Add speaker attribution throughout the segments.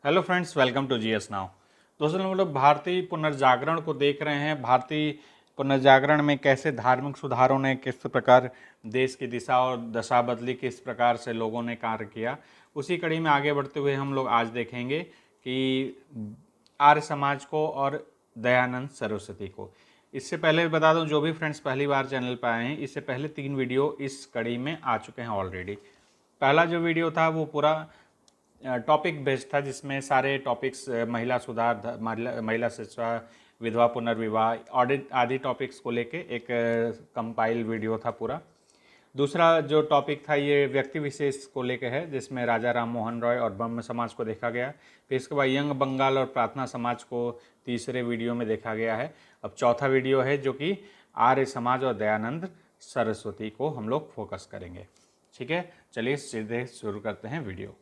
Speaker 1: Hello friends, welcome to GS now. दोस्तों, हम लोग भारतीय पुनर्जागरण को देख रहे हैं। भारतीय पुनर्जागरण में कैसे धार्मिक सुधारों ने किस प्रकार देश की दिशा और दशा बदली, किस प्रकार से लोगों ने कार्य किया, उसी कड़ी में आगे बढ़ते हुए हम लोग आज देखेंगे कि आर्य समाज को और दयानंद सरस्वती को। इससे पहले बता दूं, जो भी फ्रेंड्स पहली बार चैनल पर आए हैं, इससे पहले 3 वीडियो इस कड़ी में आ चुके हैं ऑलरेडी। पहला जो वीडियो था वो पूरा टॉपिक बेस्ड था, जिसमें सारे टॉपिक्स महिला सुधार, महिला शिक्षा, विधवा पुनर्विवाह, ऑडिट आदि टॉपिक्स को लेके एक कंपाइल वीडियो था पूरा। दूसरा जो टॉपिक था ये व्यक्ति विशेष को लेके है, जिसमें राजा राम मोहन रॉय और ब्रह्म समाज को देखा गया। फिर इसके बाद यंग बंगाल और प्रार्थना समाज को तीसरे वीडियो में देखा गया है। अब चौथा वीडियो है जो कि आर्य समाज और दयानंद सरस्वती को हम लोग फोकस करेंगे। ठीक है, चलिए सीधे शुरू करते हैं वीडियो।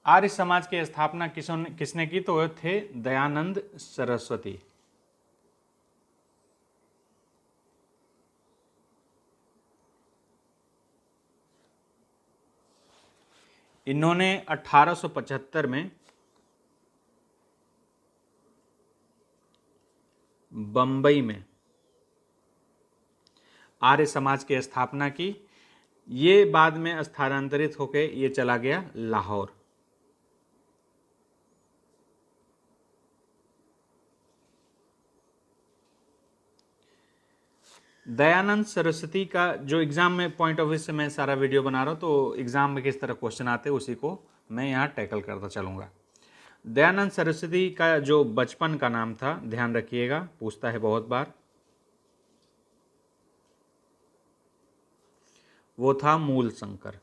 Speaker 1: आर्य समाज की स्थापना किसने की? तो थे दयानंद सरस्वती। इन्होंने 1875 में बंबई में आर्य समाज की स्थापना की। ये बाद में स्थानांतरित होकर ये चला गया लाहौर। दयानंद सरस्वती का जो एग्जाम में पॉइंट ऑफ व्यू से मैं सारा वीडियो बना रहा हूँ, तो एग्जाम में किस तरह क्वेश्चन आते हैं उसी को मैं यहाँ टैकल करता चलूँगा। दयानंद सरस्वती का जो बचपन का नाम था, ध्यान रखिएगा, पूछता है बहुत बार, वो था मूल शंकर।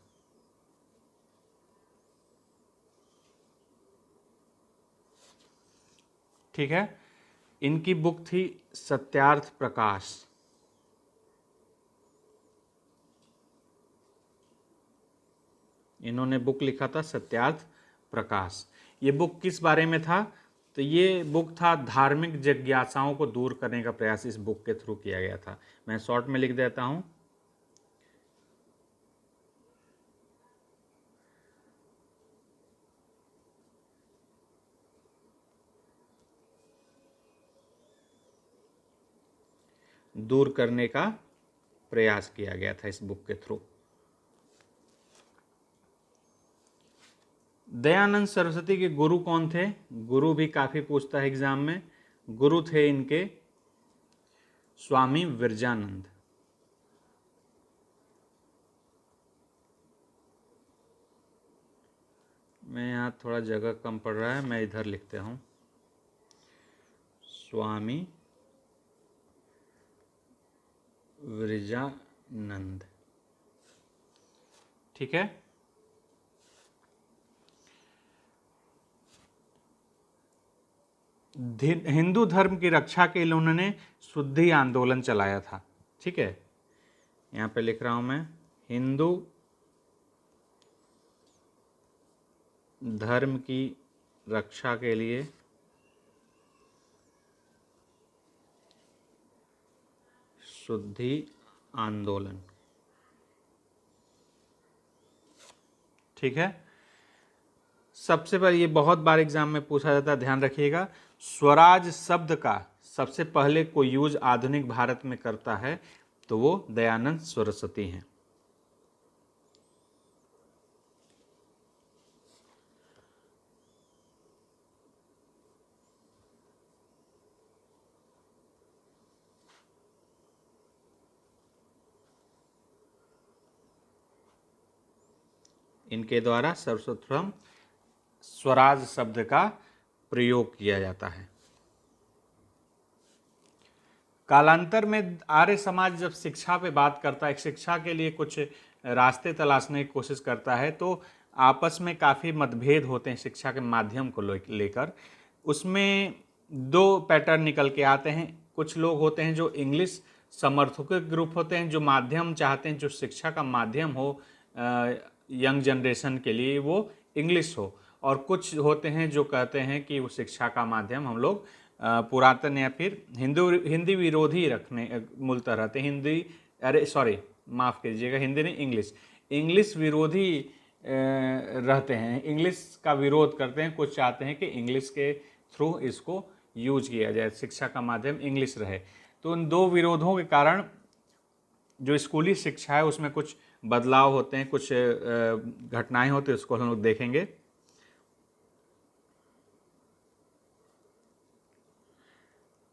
Speaker 1: ठीक है। इनकी बुक थी सत्यार्थ प्रकाश। इन्होंने बुक लिखा था सत्यार्थ प्रकाश। ये बुक किस बारे में था? तो ये बुक था धार्मिक जिज्ञासाओं को दूर करने का प्रयास इस बुक के थ्रू किया गया था। मैं शॉर्ट में लिख देता हूं। दूर करने का प्रयास किया गया था इस बुक के थ्रू। दयानंद सरस्वती के गुरु कौन थे? गुरु भी काफी पूछता है एग्जाम में। गुरु थे इनके स्वामी विरजानंद। मैं यहाँ थोड़ा जगह कम पड़ रहा है, मैं इधर लिखते हूँ, स्वामी विरजानंद। ठीक है। हिंदू धर्म की रक्षा के लिए उन्होंने शुद्धि आंदोलन चलाया था। ठीक है, यहाँ पे लिख रहा हूं मैं, हिंदू धर्म की रक्षा के लिए शुद्धि आंदोलन। ठीक है। सबसे पहले, ये बहुत बार एग्जाम में पूछा जाता है, ध्यान रखिएगा, स्वराज शब्द का सबसे पहले कोई यूज आधुनिक भारत में करता है तो वो दयानंद सरस्वती हैं। इनके द्वारा सर्वप्रथम स्वराज शब्द का प्रयोग किया जाता है। कालांतर में आर्य समाज जब शिक्षा पे बात करता है, शिक्षा के लिए कुछ रास्ते तलाशने की कोशिश करता है, तो आपस में काफ़ी मतभेद होते हैं शिक्षा के माध्यम को लेकर। उसमें दो पैटर्न निकल के आते हैं। कुछ लोग होते हैं जो इंग्लिश समर्थकों के ग्रुप होते हैं, जो माध्यम चाहते हैं, जो शिक्षा का माध्यम हो यंग जनरेशन के लिए वो इंग्लिश हो। और कुछ होते हैं जो कहते हैं कि वो शिक्षा का माध्यम हम लोग पुरातन या फिर हिंदी विरोधी रखने मूलतः रहते। हिंदी, अरे सॉरी, माफ़ कीजिएगा, हिंदी नहीं, इंग्लिश विरोधी रहते हैं, इंग्लिश का विरोध करते हैं, कुछ चाहते हैं कि इंग्लिश के थ्रू इसको यूज किया जाए, शिक्षा का माध्यम इंग्लिश रहे। तो उन दो विरोधों के कारण जो स्कूली शिक्षा है उसमें कुछ बदलाव होते हैं, कुछ घटनाएं होती हैं, उसको हम लोग देखेंगे।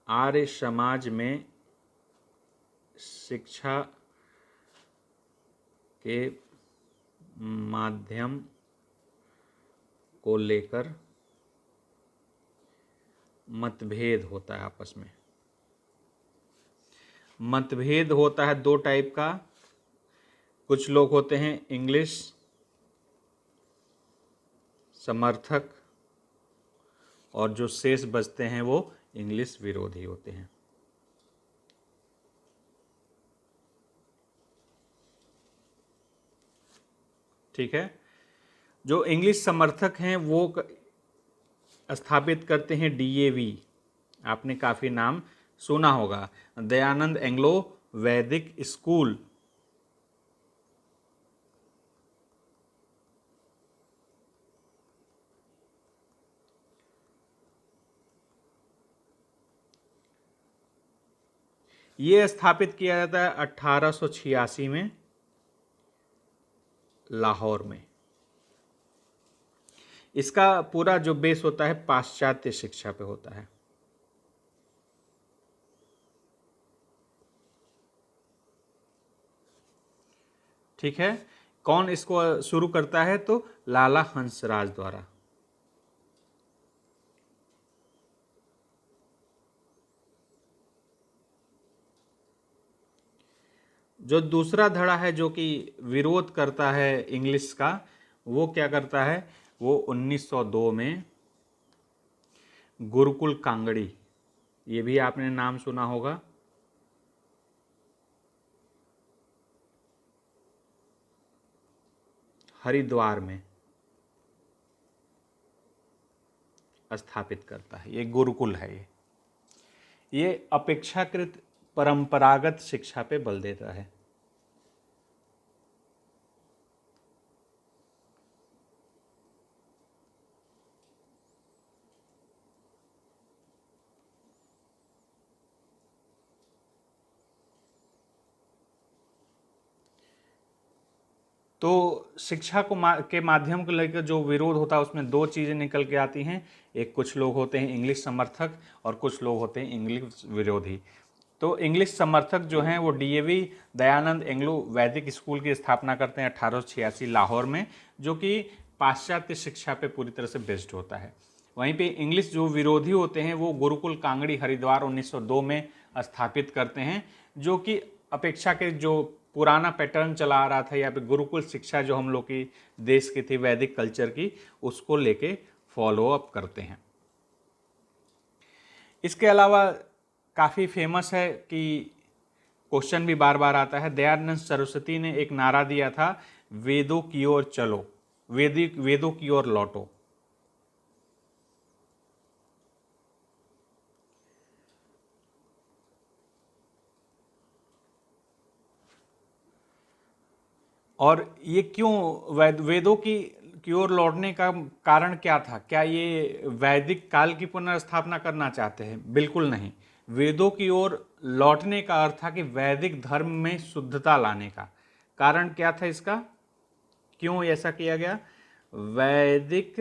Speaker 1: आर्य समाज में शिक्षा के माध्यम को लेकर मतभेद होता है आपस में। मतभेद होता है दो टाइप का, कुछ लोग होते हैं इंग्लिश समर्थक और जो शेष बचते हैं वो इंग्लिश विरोधी होते हैं। ठीक है, जो इंग्लिश समर्थक हैं वो स्थापित करते हैं डीएवी, आपने काफ़ी नाम सुना होगा, दयानंद एंग्लो वैदिक स्कूल। ये स्थापित किया जाता है 1886 में लाहौर में। इसका पूरा जो बेस होता है पाश्चात्य शिक्षा पे होता है। ठीक है, कौन इसको शुरू करता है? तो लाला हंसराज द्वारा। जो दूसरा धड़ा है जो कि विरोध करता है इंग्लिश का, वो क्या करता है? वो 1902 में गुरुकुल कांगड़ी, ये भी आपने नाम सुना होगा, हरिद्वार में स्थापित करता है। ये गुरुकुल है, ये अपेक्षाकृत परंपरागत शिक्षा पे बल देता है। तो शिक्षा को के माध्यम को लेकर जो विरोध होता है उसमें दो चीज़ें निकल के आती हैं, एक कुछ लोग होते हैं इंग्लिश समर्थक और कुछ लोग होते हैं इंग्लिश विरोधी। तो इंग्लिश समर्थक जो हैं वो डीएवी दयानंद एंग्लो वैदिक स्कूल की स्थापना करते हैं 1886 लाहौर में, जो कि पाश्चात्य शिक्षा पे पूरी तरह से बेस्ड होता है। वहीं पे इंग्लिश जो विरोधी होते हैं वो गुरुकुल कांगड़ी हरिद्वार 1902 में स्थापित करते हैं, जो कि अपेक्षा के जो पुराना पैटर्न चला आ रहा था या फिर गुरुकुल शिक्षा जो हम लोग की देश की थी वैदिक कल्चर की, उसको लेके फॉलो अप करते हैं। इसके अलावा काफ़ी फेमस है कि क्वेश्चन भी बार बार आता है, दयानंद सरस्वती ने एक नारा दिया था, वेदों की ओर चलो, वेदों की ओर लौटो। और ये क्यों वेदों की ओर लौटने का कारण क्या था? क्या ये वैदिक काल की पुनर्स्थापना करना चाहते हैं? बिल्कुल नहीं। वेदों की ओर लौटने का अर्थ था कि वैदिक धर्म में शुद्धता लाने का। कारण क्या था इसका? क्यों ऐसा किया गया? वैदिक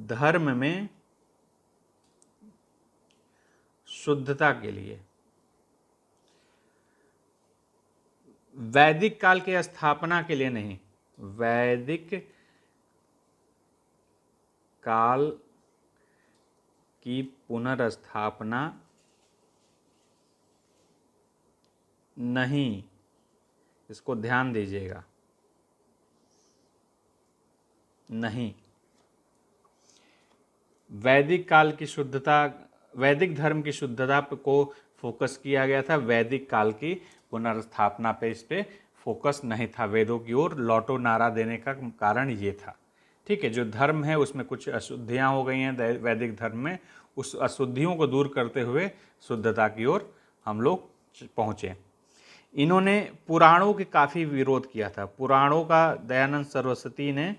Speaker 1: धर्म में शुद्धता के लिए, वैदिक काल की स्थापना के लिए नहीं, वैदिक काल की पुनर्स्थापना नहीं, इसको ध्यान दीजिएगा, नहीं। वैदिक काल की शुद्धता, वैदिक धर्म की शुद्धता को फोकस किया गया था, वैदिक काल की पुनर्स्थापना पे इस पे फोकस नहीं था। वेदों की ओर लौटो नारा देने का कारण ये था। ठीक है, जो धर्म है उसमें कुछ अशुद्धियाँ हो गई हैं वैदिक धर्म में, उस अशुद्धियों को दूर करते हुए शुद्धता की ओर हम लोग पहुँचे। इन्होंने पुराणों के काफ़ी विरोध किया था। पुराणों का दयानंद सरस्वती ने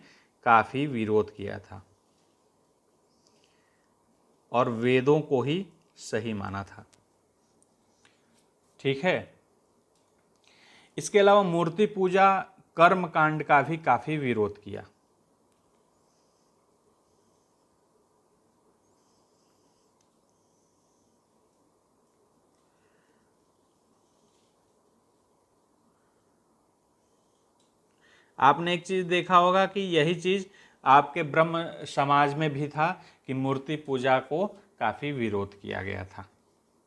Speaker 1: काफ़ी विरोध किया था और वेदों को ही सही माना था। ठीक है। इसके अलावा मूर्ति पूजा कर्म कांड का भी काफ़ी विरोध किया। आपने एक चीज़ देखा होगा कि यही चीज़ आपके ब्रह्म समाज में भी था कि मूर्ति पूजा को काफ़ी विरोध किया गया था।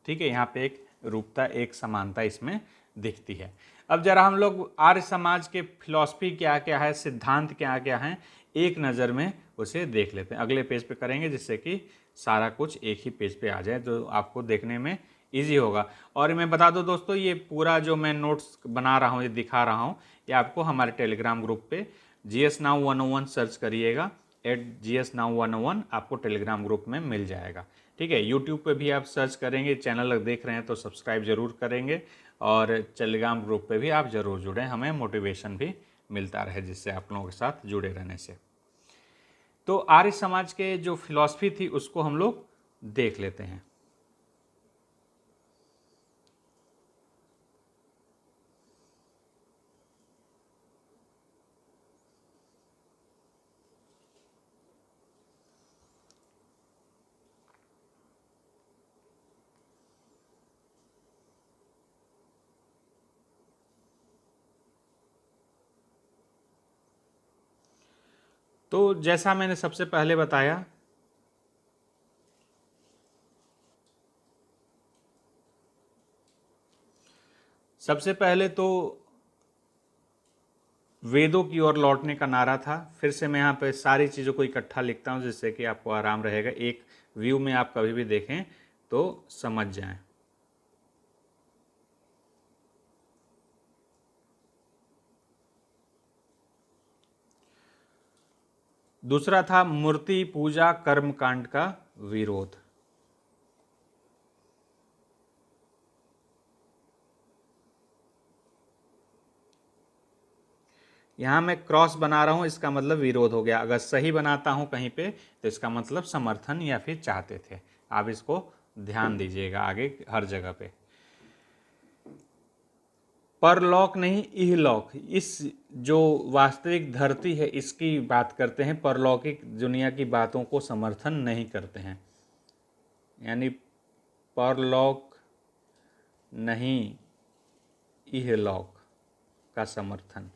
Speaker 1: ठीक है, यहाँ पे एक रूपता, एक समानता इसमें दिखती है। अब जरा हम लोग आर्य समाज के फिलॉसफी क्या क्या है, सिद्धांत क्या क्या हैं, एक नज़र में उसे देख लेते हैं। अगले पेज पे करेंगे जिससे कि सारा कुछ एक ही पेज पे आ जाए, जो आपको देखने में ईजी होगा। और मैं बता दूं दोस्तों, ये पूरा जो मैं नोट्स बना रहा हूँ, ये दिखा रहा हूँ, ये आपको हमारे टेलीग्राम ग्रुप पे GS Now 101 सर्च करिएगा, @GS Now 101 आपको टेलीग्राम ग्रुप में मिल जाएगा। ठीक है, यूट्यूब पे भी आप सर्च करेंगे, चैनल देख रहे हैं तो सब्सक्राइब जरूर करेंगे, और टेलीग्राम ग्रुप पे भी आप जरूर जुड़ें, हमें मोटिवेशन भी मिलता रहे जिससे आप लोगों के साथ जुड़े रहने से। तो आर्य समाज के जो फिलॉसफी थी उसको हम लोग देख लेते हैं। तो जैसा मैंने सबसे पहले बताया, सबसे पहले तो वेदों की ओर लौटने का नारा था। फिर से मैं यहाँ पे सारी चीज़ों को इकट्ठा लिखता हूँ जिससे कि आपको आराम रहेगा, एक व्यू में आप कभी भी देखें तो समझ जाएं। दूसरा था मूर्ति पूजा कर्मकांड का विरोध। यहाँ मैं क्रॉस बना रहा हूँ, इसका मतलब विरोध हो गया। अगर सही बनाता हूँ कहीं पे तो इसका मतलब समर्थन या फिर चाहते थे। आप इसको ध्यान दीजिएगा आगे हर जगह पे। परलोक नहीं, इहलोक, इस जो वास्तविक धरती है इसकी बात करते हैं, परलौकिक दुनिया की बातों को समर्थन नहीं करते हैं। यानी परलोक नहीं, इहलोक का समर्थन।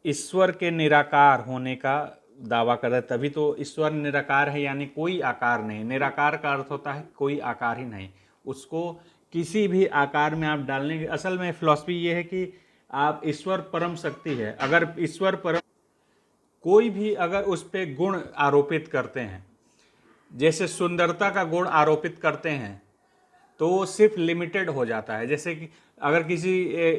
Speaker 1: ईश्वर के निराकार होने का दावा कर रहे, तभी तो ईश्वर निराकार है, यानी कोई आकार नहीं। निराकार का अर्थ होता है कोई आकार ही नहीं, उसको किसी भी आकार में आप डालने के, असल में फिलॉसफी ये है कि आप ईश्वर परम शक्ति है, अगर ईश्वर परम कोई भी अगर उस पर गुण आरोपित करते हैं, जैसे सुंदरता का गुण आरोपित करते हैं तो वो सिर्फ लिमिटेड हो जाता है। जैसे कि अगर किसी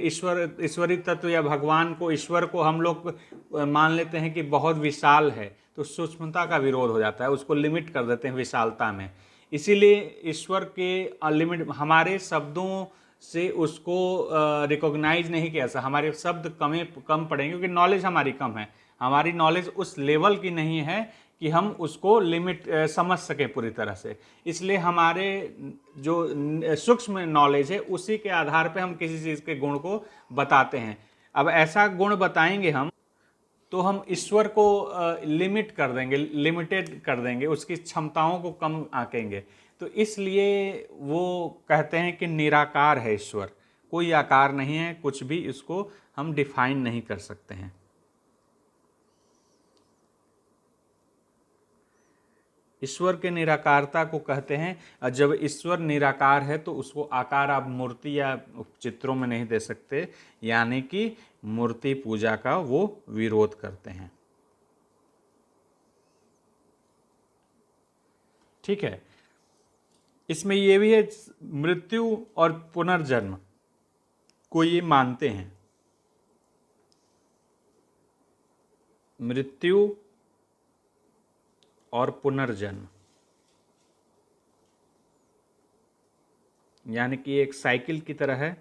Speaker 1: ईश्वरी तत्व या भगवान को, ईश्वर को हम लोग मान लेते हैं कि बहुत विशाल है, तो सूक्ष्मता का विरोध हो जाता है, उसको लिमिट कर देते हैं विशालता में। इसीलिए ईश्वर के लिमिट, हमारे शब्दों से उसको रिकॉग्नाइज नहीं किया जा, हमारे शब्द कम पड़ेंगे क्योंकि नॉलेज हमारी कम है, हमारी नॉलेज उस लेवल की नहीं है कि हम उसको लिमिट समझ सकें पूरी तरह से। इसलिए हमारे जो सूक्ष्म नॉलेज है उसी के आधार पे हम किसी चीज़ के गुण को बताते हैं। अब ऐसा गुण बताएंगे हम तो हम ईश्वर को लिमिट कर देंगे, लिमिटेड कर देंगे, उसकी क्षमताओं को कम आंकेंगे। तो इसलिए वो कहते हैं कि निराकार है ईश्वर, कोई आकार नहीं है, कुछ भी इसको हम डिफाइन नहीं कर सकते हैं। ईश्वर के निराकारता को कहते हैं, जब ईश्वर निराकार है तो उसको आकार आप मूर्ति या चित्रों में नहीं दे सकते, यानी कि मूर्ति पूजा का वो विरोध करते हैं। ठीक है, इसमें ये भी है मृत्यु और पुनर्जन्म को ये मानते हैं। मृत्यु और पुनर्जन्म यानी कि एक साइकिल की तरह है,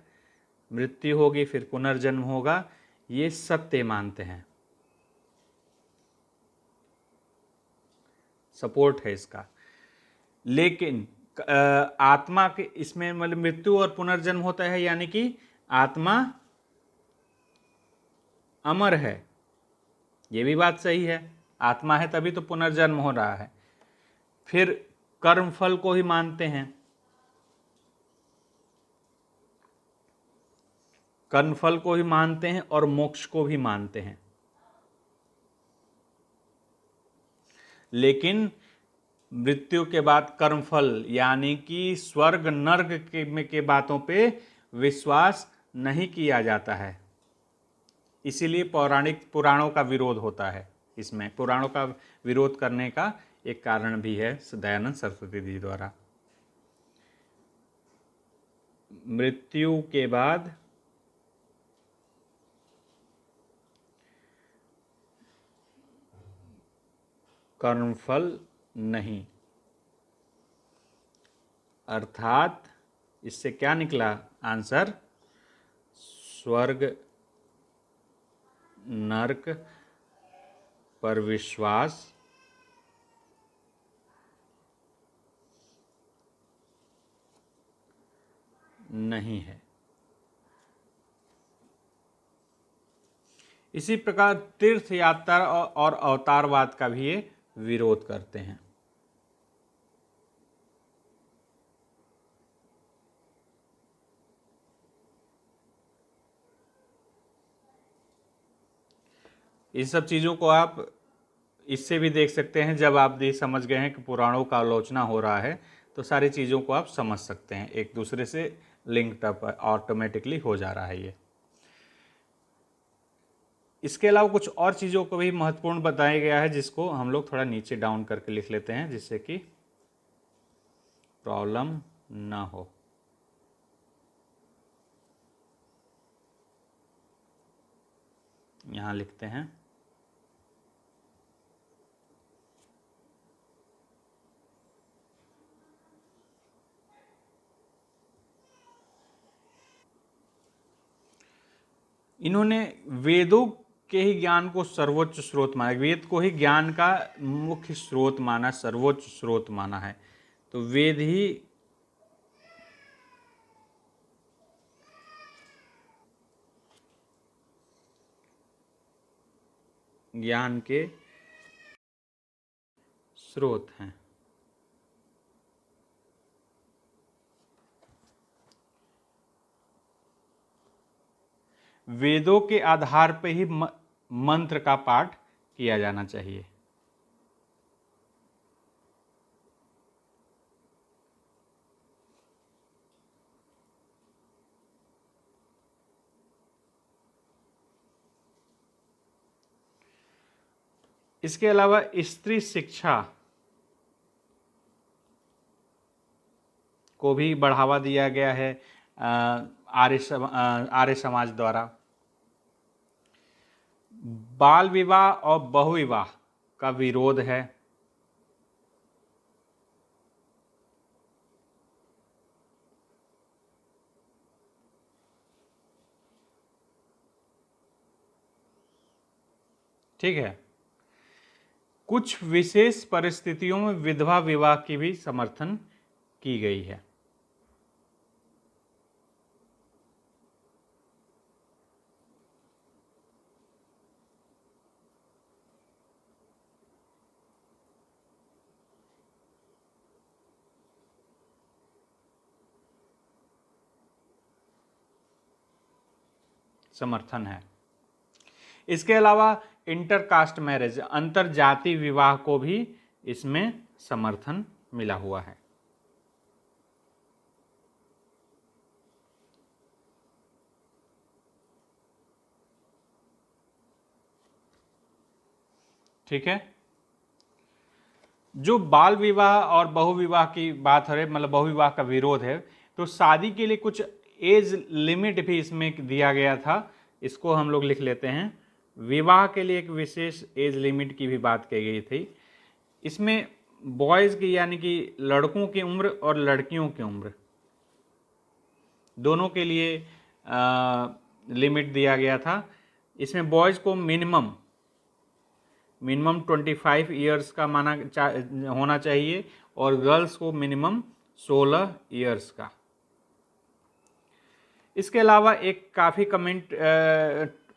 Speaker 1: मृत्यु होगी फिर पुनर्जन्म होगा, ये सत्य मानते हैं, सपोर्ट है इसका। लेकिन आत्मा के इसमें मतलब मृत्यु और पुनर्जन्म होता है, यानी कि आत्मा अमर है, ये भी बात सही है, आत्मा है तभी तो पुनर्जन्म हो रहा है। फिर कर्मफल को ही मानते हैं, कर्मफल को ही मानते हैं और मोक्ष को भी मानते हैं। लेकिन मृत्यु के बाद कर्मफल यानी कि स्वर्ग नर्क के बातों पे विश्वास नहीं किया जाता है, इसीलिए पुराणों का विरोध होता है। इसमें पुराणों का विरोध करने का एक कारण भी है दयानंद सरस्वती जी द्वारा। मृत्यु के बाद कर्मफल नहीं, अर्थात इससे क्या निकला आंसर, स्वर्ग नरक पर विश्वास नहीं है। इसी प्रकार तीर्थ यात्रा और अवतारवाद का भी ये विरोध करते हैं। इन सब चीज़ों को आप इससे भी देख सकते हैं, जब आप ये समझ गए हैं कि पुराणों का आलोचना हो रहा है तो सारी चीज़ों को आप समझ सकते हैं, एक दूसरे से लिंक्ड अप ऑटोमेटिकली हो जा रहा है ये। इसके अलावा कुछ और चीज़ों को भी महत्वपूर्ण बताया गया है, जिसको हम लोग थोड़ा नीचे डाउन करके लिख लेते हैं जिससे कि प्रॉब्लम ना हो। यहाँ लिखते हैं, इन्होंने वेदों के ही ज्ञान को सर्वोच्च स्रोत माना, वेद को ही ज्ञान का मुख्य स्रोत माना, सर्वोच्च स्रोत माना है। तो वेद ही ज्ञान के स्रोत हैं। वेदों के आधार पर ही मंत्र का पाठ किया जाना चाहिए। इसके अलावा स्त्री शिक्षा को भी बढ़ावा दिया गया है आर्य समाज द्वारा। बाल विवाह और बहुविवाह का विरोध है। ठीक है, कुछ विशेष परिस्थितियों में विधवा विवाह की भी समर्थन की गई है। समर्थन है। इसके अलावा इंटरकास्ट मैरिज, अंतर जाति विवाह को भी इसमें समर्थन मिला हुआ है। ठीक है, जो बाल विवाह और बहुविवाह की बात है, मतलब बहुविवाह का विरोध है, तो शादी के लिए कुछ एज लिमिट भी इसमें दिया गया था। इसको हम लोग लिख लेते हैं, विवाह के लिए एक विशेष एज लिमिट की भी बात कही गई थी। इसमें बॉयज़ की यानी कि लड़कों की उम्र और लड़कियों की उम्र दोनों के लिए लिमिट दिया गया था। इसमें बॉयज़ को मिनिमम 25 ईयर्स का होना चाहिए और गर्ल्स को मिनिमम 16 ईयर्स का। इसके अलावा एक काफ़ी कमेंट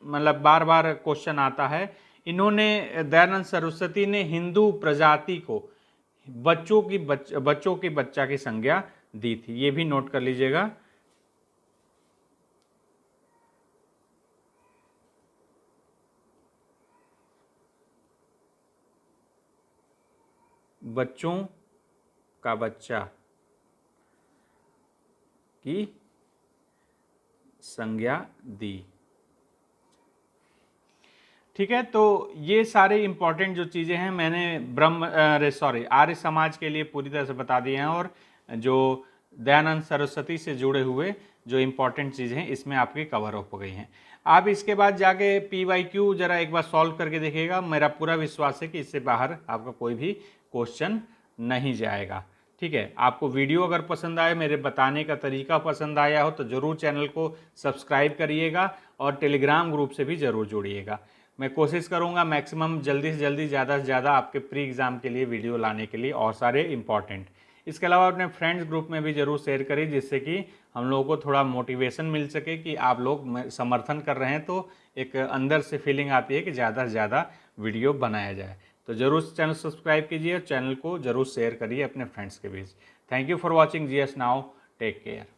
Speaker 1: मतलब बार बार क्वेश्चन आता है, इन्होंने दयानंद सरस्वती ने हिंदू प्रजाति को बच्चों की बच्चा की संज्ञा दी थी, ये भी नोट कर लीजिएगा। बच्चों का बच्चा की संज्ञा दी। ठीक है, तो ये सारे इंपॉर्टेंट जो चीज़ें हैं मैंने आर्य समाज के लिए पूरी तरह से बता दिए हैं, और जो दयानंद सरस्वती से जुड़े हुए जो इंपॉर्टेंट चीज़ें हैं इसमें आपकी कवर अप हो गई हैं। आप इसके बाद जाके PYQ जरा एक बार सॉल्व करके देखिएगा, मेरा पूरा विश्वास है कि इससे बाहर आपका कोई भी क्वेश्चन नहीं जाएगा। ठीक है, आपको वीडियो अगर पसंद आए, मेरे बताने का तरीका पसंद आया हो, तो ज़रूर चैनल को सब्सक्राइब करिएगा और टेलीग्राम ग्रुप से भी ज़रूर जुड़िएगा। मैं कोशिश करूंगा मैक्सिमम जल्दी से जल्दी ज़्यादा से ज़्यादा आपके प्री एग्ज़ाम के लिए वीडियो लाने के लिए, और सारे इंपॉर्टेंट। इसके अलावा अपने फ्रेंड्स ग्रुप में भी ज़रूर शेयर करिए, जिससे कि हम लोगों को थोड़ा मोटिवेशन मिल सके कि आप लोग समर्थन कर रहे हैं, तो एक अंदर से फीलिंग आती है कि ज़्यादा से ज़्यादा वीडियो बनाया जाए। तो ज़रूर चैनल सब्सक्राइब कीजिए और चैनल को ज़रूर शेयर करिए अपने फ्रेंड्स के बीच। Thank you for watching GS now, take care.